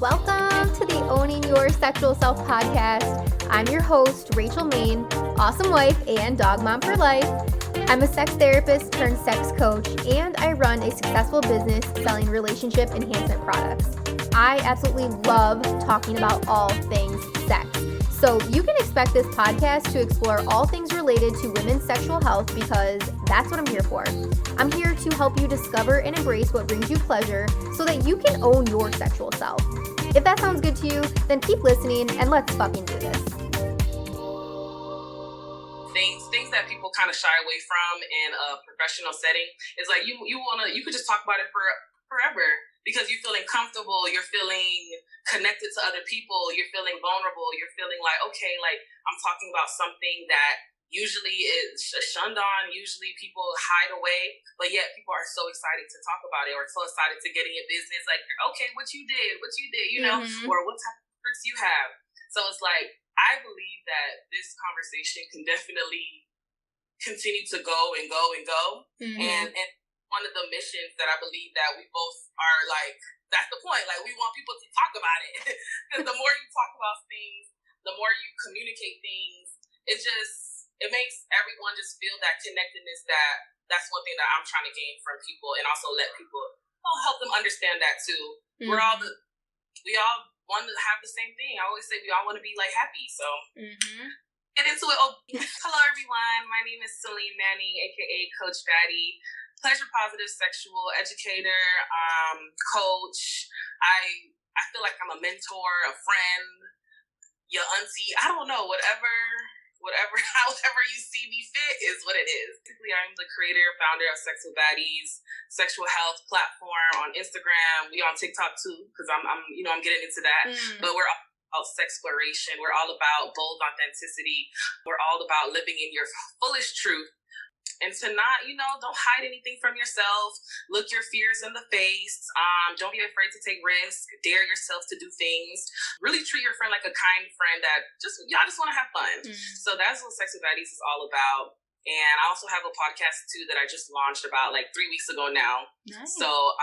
Welcome to the Owning Your Sexual Self podcast. I'm your host, Rachel Main, awesome wife and dog mom for life. I'm a sex therapist turned sex coach, and I run a successful business selling relationship enhancement products. I absolutely love talking about all things sex. So you can expect this podcast to explore all things related to women's sexual health because that's what I'm here for. I'm here to help you discover and embrace what brings you pleasure so that you can own your sexual self. If that sounds good to you, then keep listening and let's fucking do this. Things that people kind of shy away from in a professional setting is like you could just talk about it for forever because you're feeling comfortable, you're feeling connected to other people, you're feeling vulnerable, you're feeling like, okay, like I'm talking about something that usually is shunned on, usually people hide away, but yet people are so excited to talk about it or so excited to get in your business, like, okay, what you did, you know, or what type of tricks you have. So it's like, I believe that this conversation can definitely continue to go and go and go. And one of the missions that I believe that we both are like, that's the point. Like, we want people to talk about it. Because the more you talk about things, the more you communicate things, it makes everyone just feel that connectedness. That's one thing that I'm trying to gain from people, and also let people help them understand that too. We all want to have the same thing. I always say we all want to be like happy. So get into it. Hello everyone. My name is Celine Manning, aka Coach Baddie. Pleasure positive sexual educator, coach. I feel like I'm a mentor, a friend, your auntie. I don't know, however you see me fit is what it is. Basically, I'm the creator and founder of Coach Baddie's sexual health platform on Instagram. We on TikTok too, because I'm getting into that. But we're all about sexploration. We're all about bold authenticity. We're all about living in your fullest truth. And to not, don't hide anything from yourself. Look your fears in the face. Don't be afraid to take risks. Dare yourself to do things. Really treat your friend like a kind friend that y'all just want to have fun. So that's what Coach Baddie's is all about. And I also have a podcast too that I just launched about like 3 weeks ago now. Nice. So,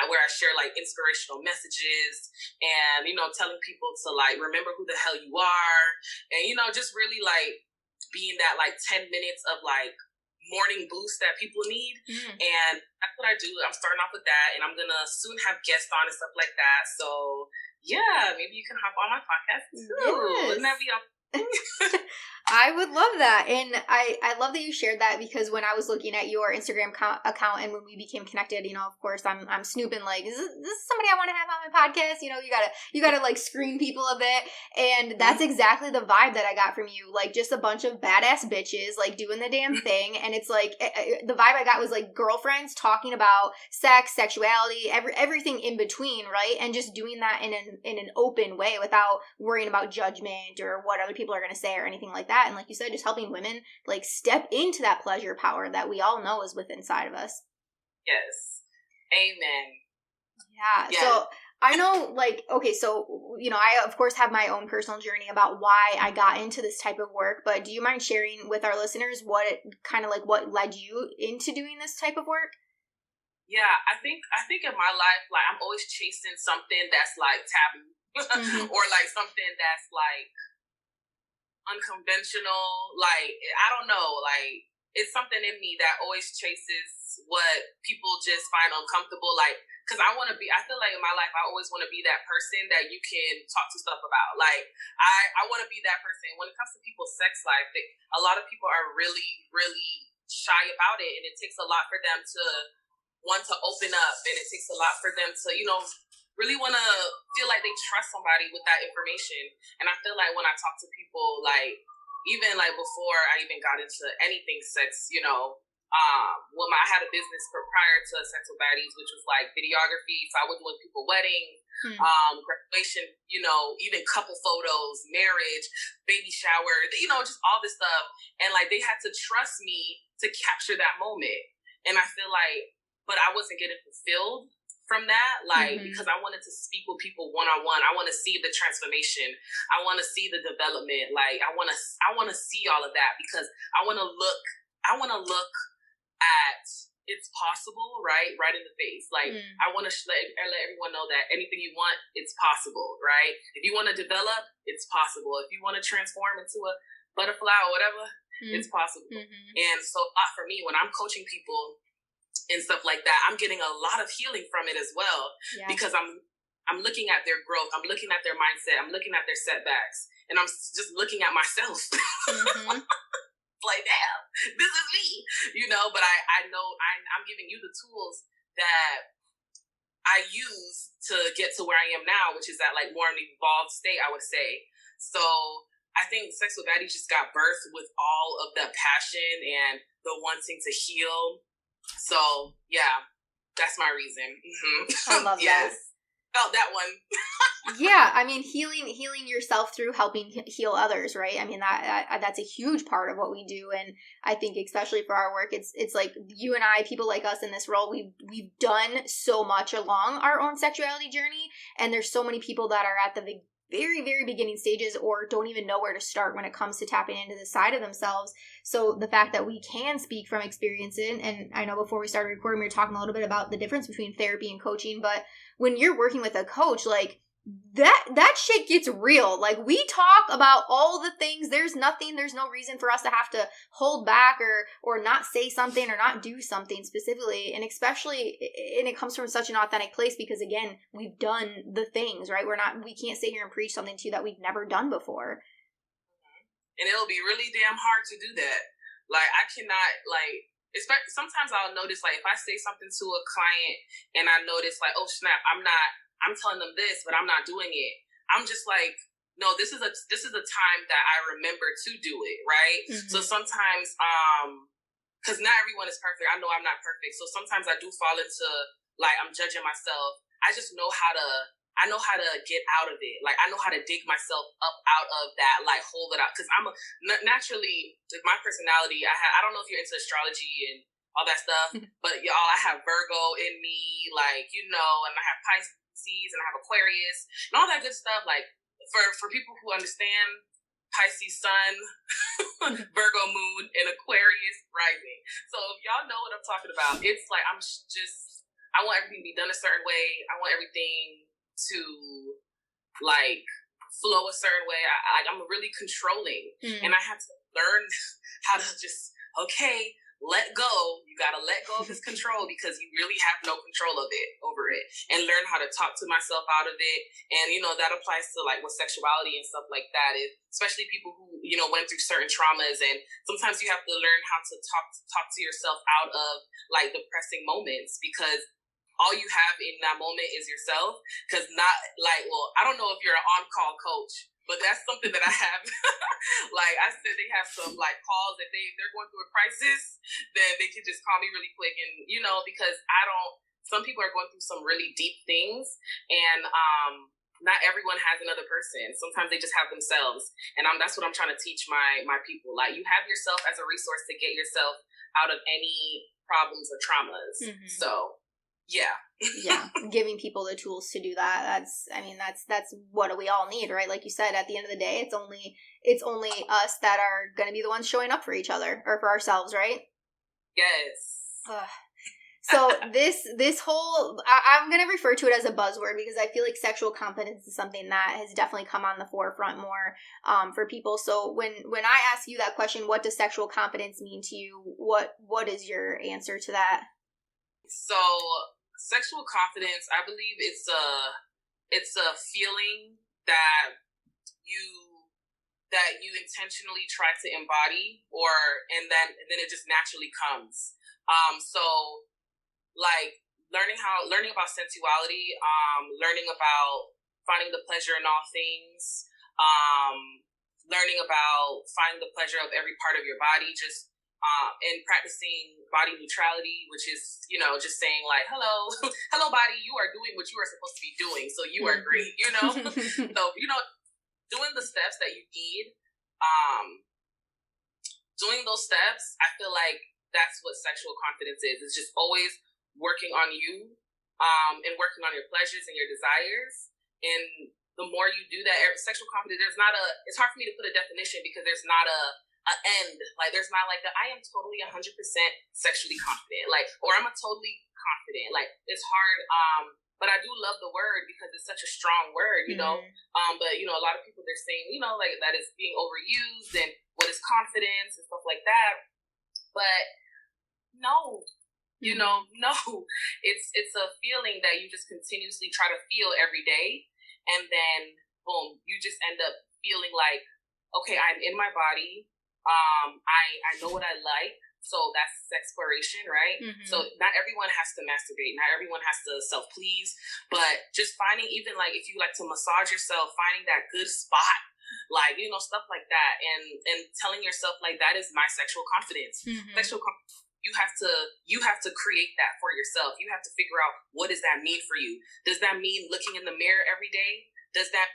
where I share like inspirational messages and, telling people to like remember who the hell you are, and just really like being that like 10 minutes of like morning boost that people need. And that's what I do. I'm starting off with that, and I'm gonna soon have guests on and stuff like that. So yeah, maybe you can hop on my podcast too. Yes. Wouldn't that be I would love that. And I love that you shared that, because when I was looking at your Instagram account and when we became connected, of course I'm snooping like, is this somebody I want to have on my podcast? You gotta like screen people a bit. And that's exactly the vibe that I got from you. Like, just a bunch of badass bitches like doing the damn thing. And it's like, the vibe I got was like girlfriends talking about sex, sexuality, everything in between, right? And just doing that in an open way without worrying about judgment or what other people are going to say or anything like that. And like you said, just helping women like step into that pleasure power that we all know is within inside of us. Yes. Amen. Yeah. Yes. So I know, like, okay, so, I of course have my own personal journey about why I got into this type of work, but do you mind sharing with our listeners what led you into doing this type of work? Yeah, I think in my life, like, I'm always chasing something that's like taboo or like something that's like unconventional. Like, I don't know, like, it's something in me that always chases what people just find uncomfortable. Like, because I feel like in my life, I always want to be that person that you can talk to stuff about. Like, I want to be that person. When it comes to people's sex life, a lot of people are really, really shy about it. And it takes a lot for them to want to open up. And it takes a lot for them to, really want to feel like they trust somebody with that information. And I feel like when I talk to people, like, even like before I even got into anything sex, I had a business prior to Coach Baddie's, which was like videography. So I would do people weddings, graduation, even couple photos, marriage, baby shower, just all this stuff. And like, they had to trust me to capture that moment. And I feel like, but I wasn't getting fulfilled from that, like, because I wanted to speak with people one-on-one. I want to see the transformation. I want to see the development. Like, I want to see all of that, because I want to look at it's possible, right? Right in the face. Like, I want to let everyone know that anything you want, it's possible, right? If you want to develop, it's possible. If you want to transform into a butterfly or whatever, it's possible. And so for me, when I'm coaching people and stuff like that, I'm getting a lot of healing from it as well, because I'm looking at their growth. I'm looking at their mindset. I'm looking at their setbacks, and I'm just looking at myself. Like, damn, this is me, but I know I'm giving you the tools that I use to get to where I am now, which is that like more in the evolved state, I would say. So I think Sex with Baddie just got birthed with all of the passion and the wanting to heal. So yeah, that's my reason. I love that. Felt that one. Yeah, I mean, healing yourself through helping heal others, right? I mean, that's a huge part of what we do, and I think especially for our work, it's like you and I, people like us in this role, we've done so much along our own sexuality journey, and there's so many people that are at the very, very beginning stages or don't even know where to start when it comes to tapping into the side of themselves. So the fact that we can speak from experience and I know before we started recording, we were talking a little bit about the difference between therapy and coaching, but when you're working with a coach, like that shit gets real. Like, we talk about all the things. There's no reason for us to have to hold back or not say something or not do something specifically. And especially, and it comes from such an authentic place because, again, we've done the things, right? We can't sit here and preach something to you that we've never done before. And it'll be really damn hard to do that. Like, I cannot, like, sometimes I'll notice, like, if I say something to a client and I notice, like, oh, snap, I'm telling them this, but I'm not doing it. I'm just like, no, this is a time that I remember to do it, right? So sometimes, because not everyone is perfect. I know I'm not perfect. So sometimes I do fall into, like, I'm judging myself. I just know how to get out of it. Like, I know how to dig myself up out of that, like, hold it out. Because I'm naturally, my personality, I don't know if you're into astrology and all that stuff, but y'all, I have Virgo in me, like, and I have Pisces and I have Aquarius and all that good stuff. Like, for people who understand, Pisces sun, Virgo moon, and Aquarius rising. So if y'all know what I'm talking about, it's like I want everything to be done a certain way. I want everything to like flow a certain way. I'm really controlling, and I had to learn how to just let go. You gotta let go of this control because you really have no control over it, and learn how to talk to myself out of it. And that applies to like with sexuality and stuff like that. Especially people who went through certain traumas, and sometimes you have to learn how to talk to yourself out of like depressing moments because all you have in that moment is yourself. Because I don't know if you're an on-call coach, but that's something that I have. Like I said, they have some like calls that they're going through a crisis, then they can just call me really quick. And, because some people are going through some really deep things, and not everyone has another person. Sometimes they just have themselves. And that's what I'm trying to teach my people. Like, you have yourself as a resource to get yourself out of any problems or traumas. So yeah, giving people the tools to do that. That's what we all need, right? Like you said, at the end of the day, it's only us that are going to be the ones showing up for each other or for ourselves, right? Yes. So this whole, I'm going to refer to it as a buzzword because I feel like sexual competence is something that has definitely come on the forefront more for people. So when I ask you that question, what does sexual competence mean to you? What is your answer to that? So sexual confidence, I believe it's a feeling that you intentionally try to embody, and then it just naturally comes. So like learning about sensuality, learning about finding the pleasure in all things, learning about finding the pleasure of every part of your body, just and practicing body neutrality, which is, just saying like, hello body, you are doing what you are supposed to be doing. So you are great, So, doing the steps that you need, doing those steps, I feel like that's what sexual confidence is. It's just always working on you, and working on your pleasures and your desires. And the more you do that, sexual confidence, it's hard for me to put a definition because there's not a end. Like, there's not like I am totally 100% sexually confident, like, or I'm a totally confident. Like, it's hard. But I do love the word because it's such a strong word, you know. But a lot of people, they're saying, like, that is being overused, and what is confidence and stuff like that. But no, no, it's a feeling that you just continuously try to feel every day, and then boom, you just end up feeling like, okay, I'm in my body. I know what I like. So that's exploration, right? So not everyone has to masturbate. Not everyone has to self-please. But just finding, even like if you like to massage yourself, finding that good spot, like, stuff like that. And telling yourself, like, that is my sexual confidence. Sexual confidence. You have to create that for yourself. You have to figure out, what does that mean for you? Does that mean looking in the mirror every day? Does that...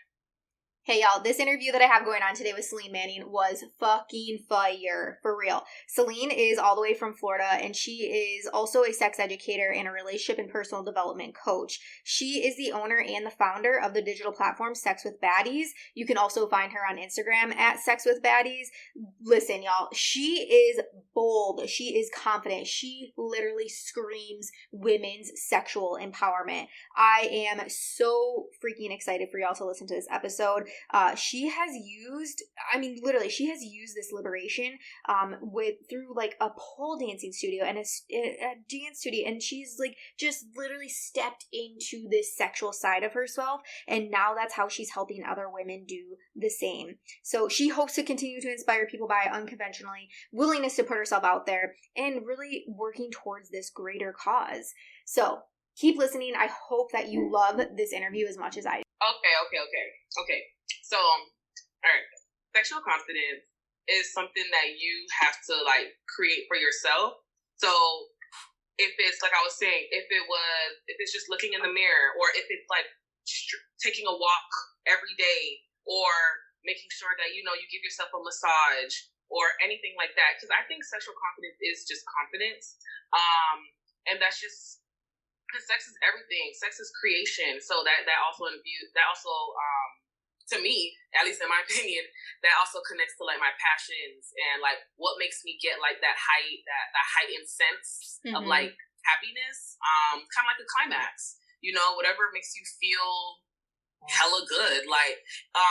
Hey y'all, this interview that I have going on today with Celine Manning was fucking fire, for real. Celine is all the way from Florida, and she is also a sex educator and a relationship and personal development coach. She is the owner and the founder of the digital platform Sex with Baddies. You can also find her on Instagram at Sex with Baddies. Listen, y'all, she is bold. She is confident. She literally screams women's sexual empowerment. I am so freaking excited for y'all to listen to this episode. She has used this liberation through like a pole dancing studio and a dance studio, and she's like just literally stepped into this sexual side of herself, and now that's how she's helping other women do the same. So she hopes to continue to inspire people by unconventionally willingness to put herself out there and really working towards this greater cause. So keep listening. I hope that you love this interview as much as I do. Okay. So, all right. Sexual confidence is something that you have to, like, create for yourself. So, if it's, like I was saying, if it's just looking in the mirror, or if it's, like, taking a walk every day, or making sure that, you give yourself a massage, or anything like that. Because I think sexual confidence is just confidence. And that's just... because sex is everything. Sex is creation. So that also to me, at least in my opinion, that also connects to like my passions and like what makes me get like that heightened sense of like happiness. Kind of like a climax. Whatever makes you feel hella good. Like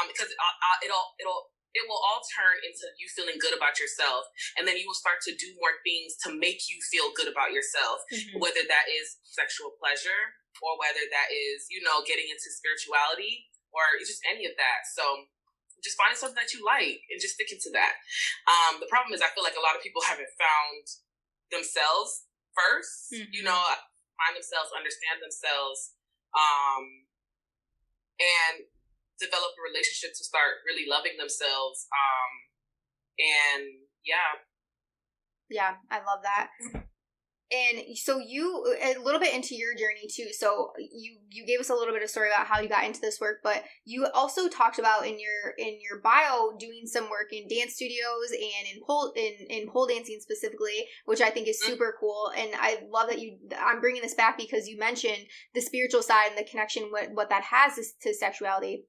because it will all turn into you feeling good about yourself, and then you will start to do more things to make you feel good about yourself, whether that is sexual pleasure, or whether that is, getting into spirituality, or just any of that. So just finding something that you like and just sticking to that. The problem is I feel like a lot of people haven't found themselves first, find themselves, understand themselves, and develop a relationship to start really loving themselves. And yeah, I love that. And so you, a little bit into your journey too. So you gave us a little bit of story about how you got into this work, but you also talked about in your bio doing some work in dance studios and in pole dancing specifically, which I think is super cool. And I love that I'm bringing this back because you mentioned the spiritual side and the connection what that has to sexuality.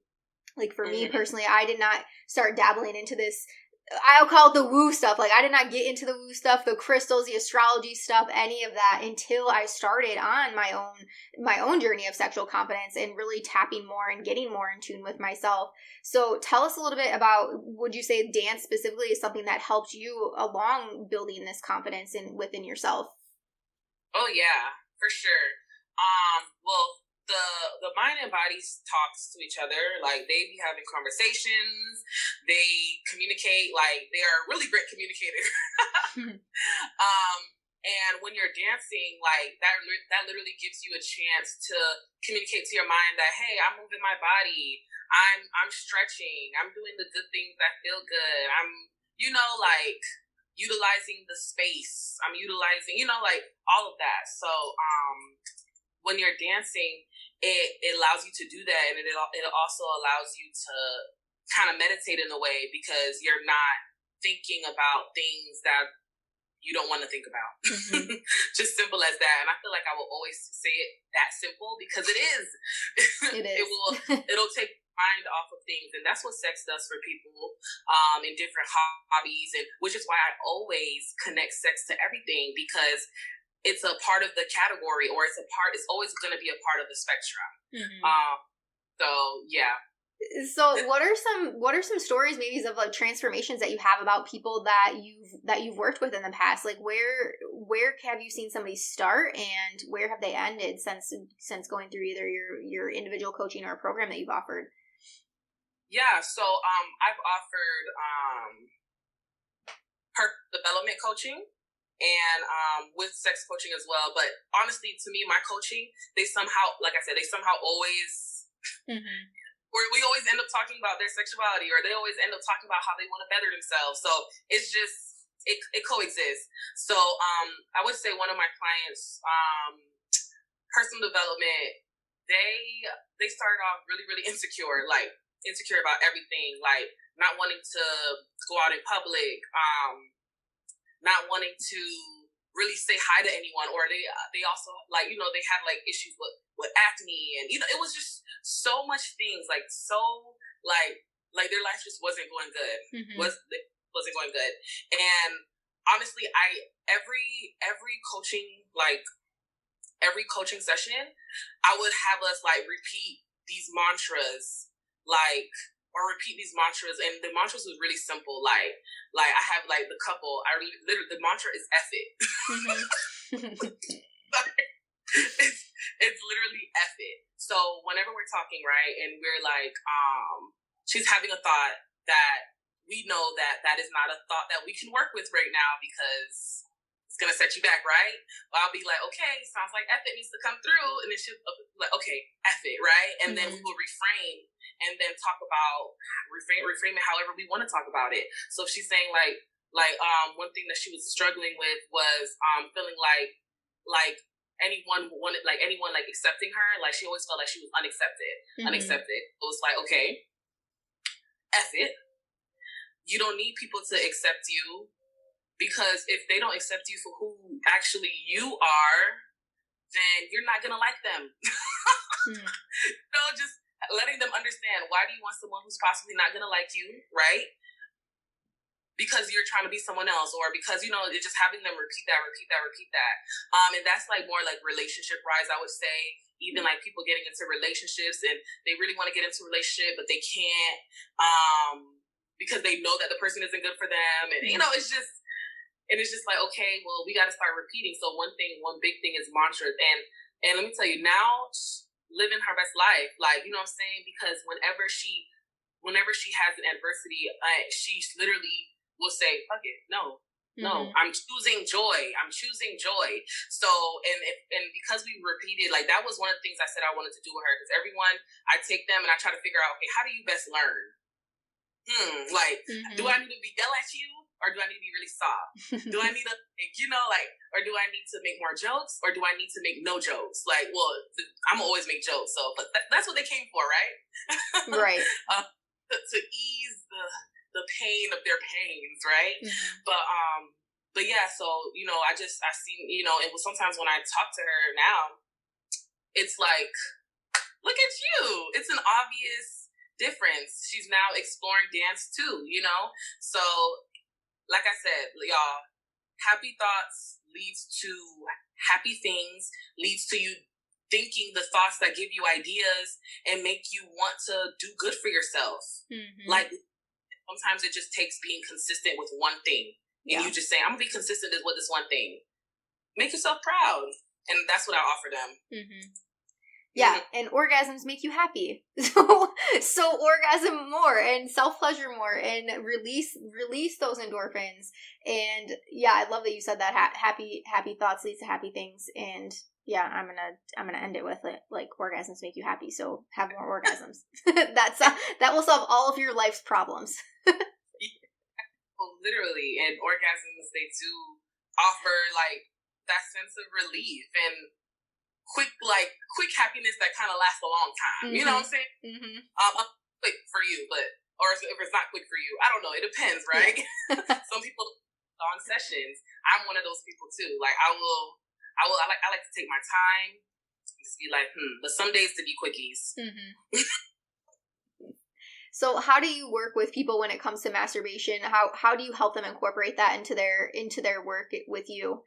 Like for me personally, I did not start dabbling into this. I'll call it the woo stuff. Like I did not get into the woo stuff, the crystals, the astrology stuff, any of that until I started on my own journey of sexual confidence and really tapping more and getting more in tune with myself. So tell us a little bit about, would you say dance specifically is something that helped you along building this confidence within yourself? Oh yeah, for sure. Well, the mind and body talks to each other. Like they be having conversations, they communicate, like they are really great communicators. And when you're dancing, like that literally gives you a chance to communicate to your mind that, hey, I'm moving my body, I'm stretching, I'm doing the good things that feel good, I'm like utilizing the space, I'm utilizing like all of that. So when you're dancing, it allows you to do that, and it also allows you to kind of meditate in a way, because you're not thinking about things that you don't want to think about. Mm-hmm. Just simple as that. And I feel like I will always say it that simple because it is. It is. It'll take mind off of things, and that's what sex does for people in different hobbies, and which is why I always connect sex to everything, because it's a part of the category, or it's always going to be a part of the spectrum. Mm-hmm. So yeah. So what are some stories maybe of like transformations that you have about people that you've worked with in the past? Like where have you seen somebody start and where have they ended since going through either your individual coaching or a program that you've offered? Yeah, so I've offered personal development coaching and with sex coaching as well. But honestly, to me, my coaching, they somehow, like I said, always mm-hmm. Or we always end up talking about their sexuality, or they always end up talking about how they want to better themselves. So it's just, it coexists. So I would say one of my clients, personal development, they started off really, really insecure, like insecure about everything, like not wanting to go out in public, not wanting to really say hi to anyone, or they also like, you know, they had like issues with acne, and you know, it was just so much things, like so like their life just wasn't going good. Mm-hmm. Wasn't going good. And honestly, every coaching session, I would have us like repeat these mantras, and the mantras was really simple. Like I have like the couple. Literally the mantra is F it. Mm-hmm. it's literally F it. So whenever we're talking, right, and we're like, she's having a thought that we know that is not a thought that we can work with right now because it's gonna set you back, right? But I'll be like, okay, sounds like F it needs to come through, and then she'll be like, okay, F it, right? And then we will reframe and then talk about reframe it however we want to talk about it. So if she's saying like one thing that she was struggling with was feeling like anyone accepting her, like she always felt like she was unaccepted. It was like, okay, F it. You don't need people to accept you, because if they don't accept you for who actually you are, then you're not gonna like them. So just letting them understand, why do you want someone who's possibly not gonna like you, right? Because you're trying to be someone else, or because, you know, it's just having them repeat that. And that's like more like relationship wise, I would say. Even like people getting into relationships and they really want to get into a relationship, but they can't because they know that the person isn't good for them. And, you know, it's just like, okay, well, we got to start repeating. So one big thing is mantras. And let me tell you, now living her best life, like, you know what I'm saying? Because whenever she has an adversity, she literally will say, fuck it, no, I'm choosing joy. So, and because we repeated, like, that was one of the things I said I wanted to do with her, because everyone, I take them and I try to figure out, okay, how do you best learn? Do I need to yell at you, or do I need to be really soft? Do I need to, you know, like, or do I need to make more jokes, or do I need to make no jokes? Like, well, I'm always make jokes, so, but that's what they came for, right? Right. To ease the pain of their pains, right? Mm-hmm. But yeah, so, you know, I see, you know, and sometimes when I talk to her now, it's like, look at you. It's an obvious difference. She's now exploring dance too, you know? So, like I said, y'all, happy thoughts leads to happy things, leads to you thinking the thoughts that give you ideas and make you want to do good for yourself. Mm-hmm. Like, sometimes it just takes being consistent with one thing. And you just say, I'm going to be consistent with this one thing. Make yourself proud. And that's what I offer them. Mm-hmm. Yeah, and orgasms make you happy. So orgasm more and self-pleasure more and release those endorphins. And yeah, I love that you said that happy thoughts leads to happy things. And yeah, I'm gonna end it with like orgasms make you happy. So have more orgasms. That will solve all of your life's problems. Well, literally, and orgasms, they do offer like that sense of relief and quick happiness that kind of lasts a long time. Mm-hmm. You know what I'm saying? Mm-hmm. Quick for you, or if it's not quick for you, I don't know. It depends, right? Yeah. Some people long sessions. I'm one of those people too. Like I like to take my time. Just be like, but some days to be quickies. Mm-hmm. So how do you work with people when it comes to masturbation? How do you help them incorporate that into their work with you?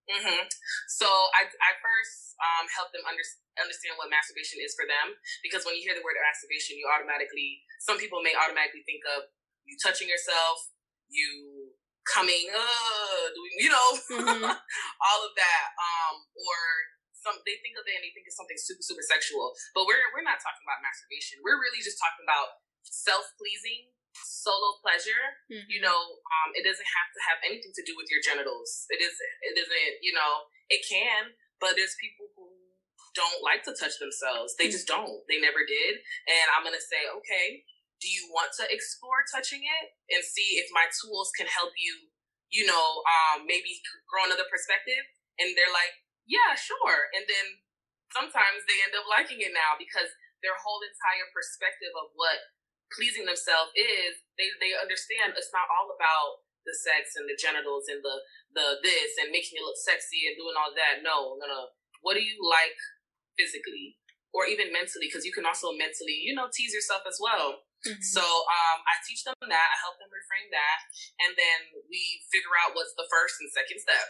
Mm-hmm. So I first help them understand what masturbation is for them, because when you hear the word masturbation, some people may automatically think of you touching yourself, you coming, mm-hmm. all of that, or they think of it and they think it's something super, super sexual. But we're not talking about masturbation. We're really just talking about self-pleasing, solo pleasure. Mm-hmm. It doesn't have to have anything to do with your genitals. It isn't, it can, but there's people who don't like to touch themselves. They just don't. They never did. And I'm going to say, okay, do you want to explore touching it and see if my tools can help you, maybe grow another perspective? And they're like, yeah, sure. And then sometimes they end up liking it now because their whole entire perspective of what pleasing themselves is, they understand it's not all about the sex and the genitals and the this and making it look sexy and doing all that. No. What do you like physically or even mentally? Because you can also mentally, tease yourself as well. Mm-hmm. So I teach them that. I help them reframe that, and then we figure out what's the first and second step.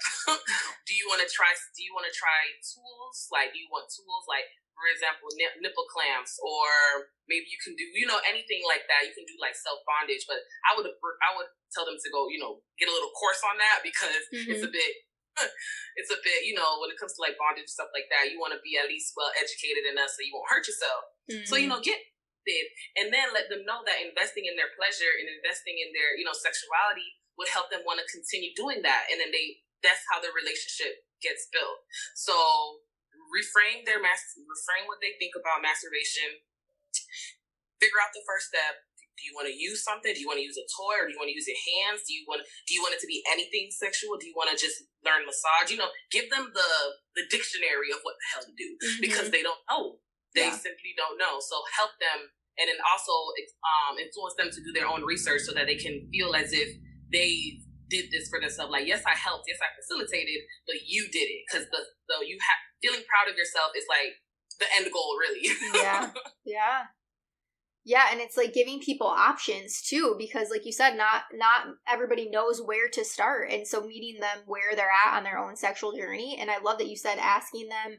Do you want to try tools? Like, do you want tools like, for example, nipple clamps, or maybe you can do anything like that. You can do like self bondage, but I would tell them to go get a little course on that, because mm-hmm. it's a bit when it comes to like bondage and stuff like that, you want to be at least well educated enough so you won't hurt yourself. Mm-hmm. So get it, and then let them know that investing in their pleasure and investing in their sexuality would help them want to continue doing that, and then that's how the relationship gets built. So reframe what they think about masturbation. Figure out the first step. Do you want to use something? Do you want to use a toy, or do you want to use your hands? Do you want it to be anything sexual? Do you want to just learn massage? Give them the dictionary of what the hell to do, mm-hmm. because they don't know. They simply don't know. So help them, and then also influence them to do their own research so that they can feel as if they did this for themselves. Like, yes, I helped, yes, I facilitated, but you did it, because feeling proud of yourself is like the end goal, really. Yeah, and it's like giving people options too, because like you said, not everybody knows where to start, and so meeting them where they're at on their own sexual journey. And I love that you said asking them,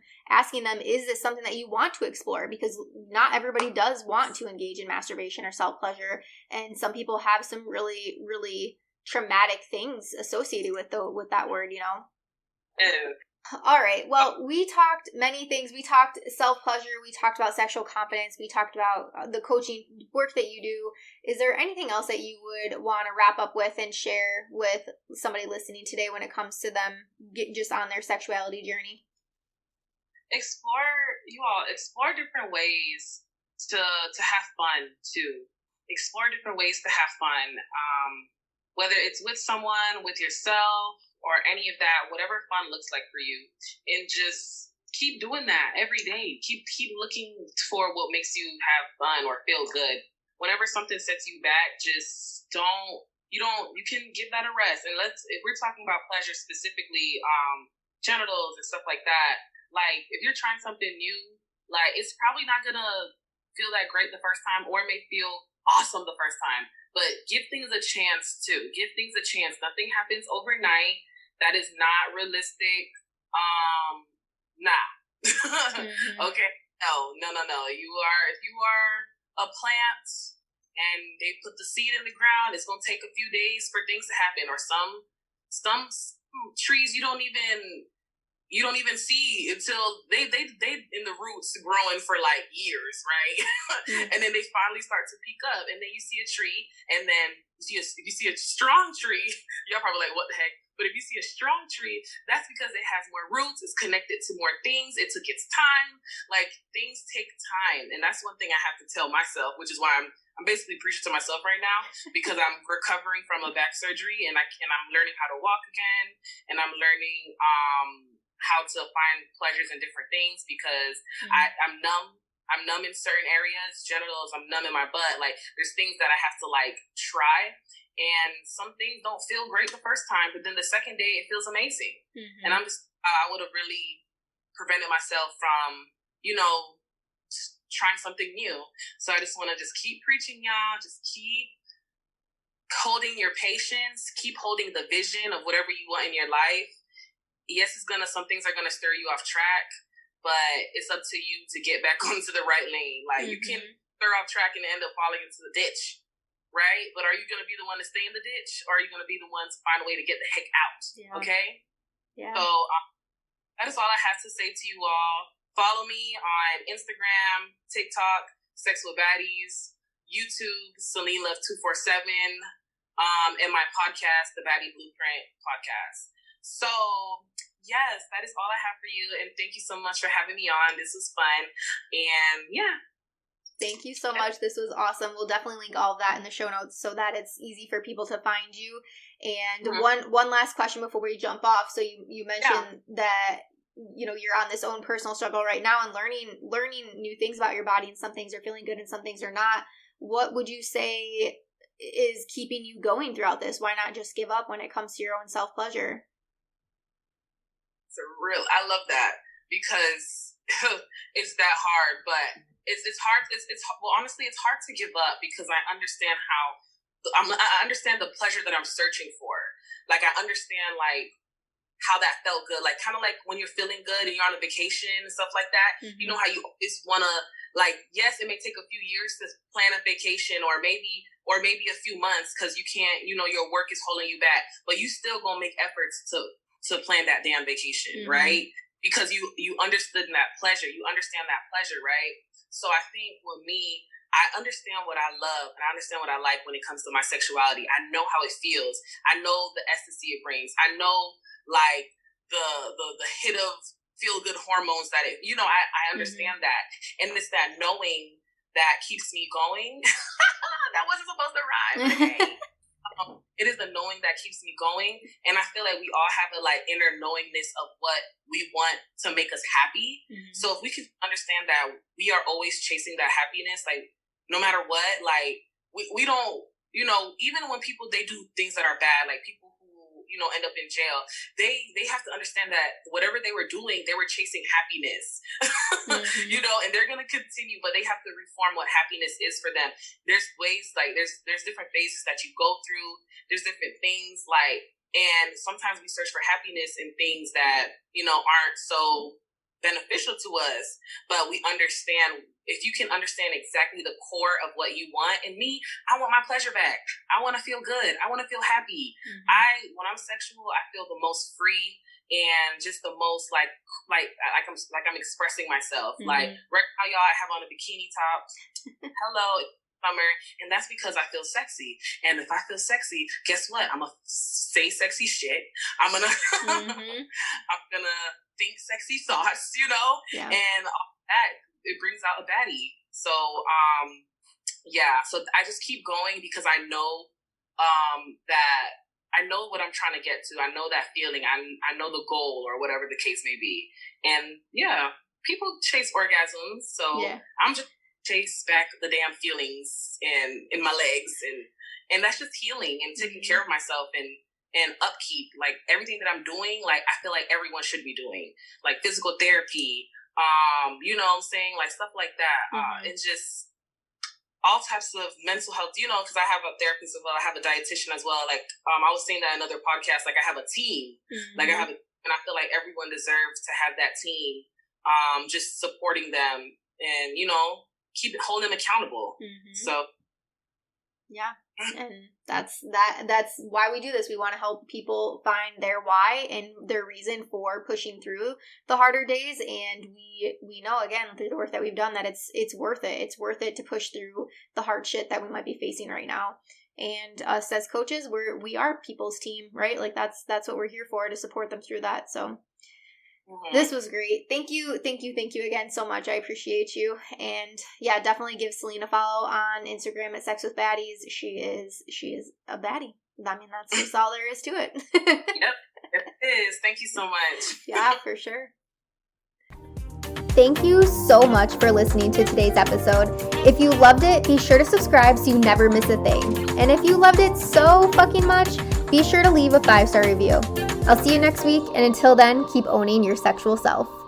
is this something that you want to explore? Because not everybody does want to engage in masturbation or self-pleasure, and some people have some really, really traumatic things associated with that word, All right. Well, we talked many things. We talked self-pleasure. We talked about sexual confidence. We talked about the coaching work that you do. Is there anything else that you would want to wrap up with and share with somebody listening today when it comes to them just on their sexuality journey? Explore different ways to have fun too. Explore different ways to have fun. Whether it's with someone, with yourself, or any of that, whatever fun looks like for you, and just keep doing that every day. Keep looking for what makes you have fun or feel good. Whenever something sets you back, just you can give that a rest. And if we're talking about pleasure specifically, genitals and stuff like that, like if you're trying something new, like it's probably not gonna feel that great the first time, or it may feel awesome the first time. But give things a chance too. Give things a chance. Nothing happens overnight. That is not realistic. Nah. Mm-hmm. Okay. No. If you are a plant and they put the seed in the ground, it's gonna take a few days for things to happen. Or some trees you don't even see until they in the roots growing for like years, right? Mm-hmm. And then they finally start to peak up, and then you see a tree, and then if you see a strong tree, y'all probably like, what the heck? But if you see a strong tree, that's because it has more roots, it's connected to more things, it took its time. Like, things take time, and that's one thing I have to tell myself, which is why I'm basically preaching to myself right now, because I'm recovering from a back surgery, and I'm learning how to walk again, and I'm learning how to find pleasures in different things, because I'm numb. I'm numb in certain areas, genitals, I'm numb in my butt. Like, there's things that I have to, like, try. And some things don't feel great the first time, but then the second day, it feels amazing. Mm-hmm. And I would have really prevented myself from, you know, trying something new. So I just want to just keep preaching, y'all. Just keep holding your patience. Keep holding the vision of whatever you want in your life. Yes, some things are gonna stir you off track, but it's up to you to get back onto the right lane. Like, you can stir off track and end up falling into the ditch, right? But are you gonna be the one to stay in the ditch, or are you gonna be the one to find a way to get the heck out? Yeah. Okay. Yeah. So that is all I have to say to you all. Follow me on Instagram, TikTok, Sex with Baddies, YouTube, Celine Love 247, and my podcast, the Baddie Blueprint Podcast. So, yes, that is all I have for you. And thank you so much for having me on. This was fun. And yeah. Thank you so much. This was awesome. We'll definitely link all of that in the show notes so that it's easy for people to find you. And one last question before we jump off. So you mentioned that, you know, you're on this own personal struggle right now and learning new things about your body, and some things are feeling good and some things are not. What would you say is keeping you going throughout this? Why not just give up when it comes to your own self-pleasure? I love that, because it's that hard, but it's hard. Well, honestly, it's hard to give up, because I understand I understand the pleasure that I'm searching for. Like, I understand, like, how that felt good. Like, kind of like when you're feeling good and you're on a vacation and stuff like that. Mm-hmm. You know how you always want to, like, yes, it may take a few years to plan a vacation, or maybe a few months, because you can't, you know, your work is holding you back, but you still gonna make efforts to plan that damn vacation, right? Because you understood that pleasure. You understand that pleasure, right? So I think with me, I understand what I love, and I understand what I like when it comes to my sexuality. I know how it feels. I know the ecstasy it brings. I know, like, the hit of feel-good hormones that it, you know, I understand that. And it's that knowing that keeps me going. That wasn't supposed to rhyme. Okay. It is the knowing that keeps me going. And I feel like we all have a, like, inner knowingness of what we want to make us happy. Mm-hmm. So if we can understand that we are always chasing that happiness, like, no matter what, like, we don't, you know, even when people, they do things that are bad, like people who, you know, end up in jail, they have to understand that whatever they were doing, they were chasing happiness, you know, and they're going to continue, but they have to reform what happiness is for them. There's ways, like, there's different phases that you go through. There's different things, like, and sometimes we search for happiness in things that, you know, aren't so beneficial to us, but we understand, if you can understand exactly the core of what you want. And me, I want my pleasure back. I want to feel good. I want to feel happy. When I'm sexual, I feel the most free and just the most like I'm expressing myself. Like, right now, y'all, I have on a bikini top. Hello, summer, and that's because I feel sexy. And if I feel sexy, guess what? I'm gonna say sexy shit. I'm gonna I'm gonna think sexy thoughts, you know? Yeah. And all that, it brings out a baddie. So yeah, so I just keep going, because I know that I know what I'm trying to get to. I know that feeling. I know the goal, or whatever the case may be. And yeah, people chase orgasms, so I'm just chase back the damn feelings in my legs, and that's just healing and taking care of myself and upkeep. Like, everything that I'm doing, like, I feel like everyone should be doing, like, physical therapy, you know what I'm saying, like, stuff like that. And just all types of mental health, you know, because I have a therapist as well. I have a dietitian as well. Like, I was saying that in another podcast, like, I have a team, like, and I feel like everyone deserves to have that team, just supporting them and, you know, hold them accountable. So yeah, and that's why we do this. We want to help people find their why and their reason for pushing through the harder days, and we know, again, through the work that we've done, that it's worth it. It's worth it to push through the hard shit that we might be facing right now. And us as coaches, we are people's team, right? Like, that's what we're here for, to support them through that. So this was great. Thank you again so much. I appreciate you. And yeah, definitely give Celine a follow on Instagram at Sex with Baddies. She is a baddie. I mean, that's just all there is to it. Yep, it is. Thank you so much. Yeah, for sure. Thank you so much for listening to today's episode. If you loved it, be sure to subscribe so you never miss a thing. And if you loved it so fucking much, be sure to leave a 5-star review. I'll see you next week, and until then, keep owning your sexual self.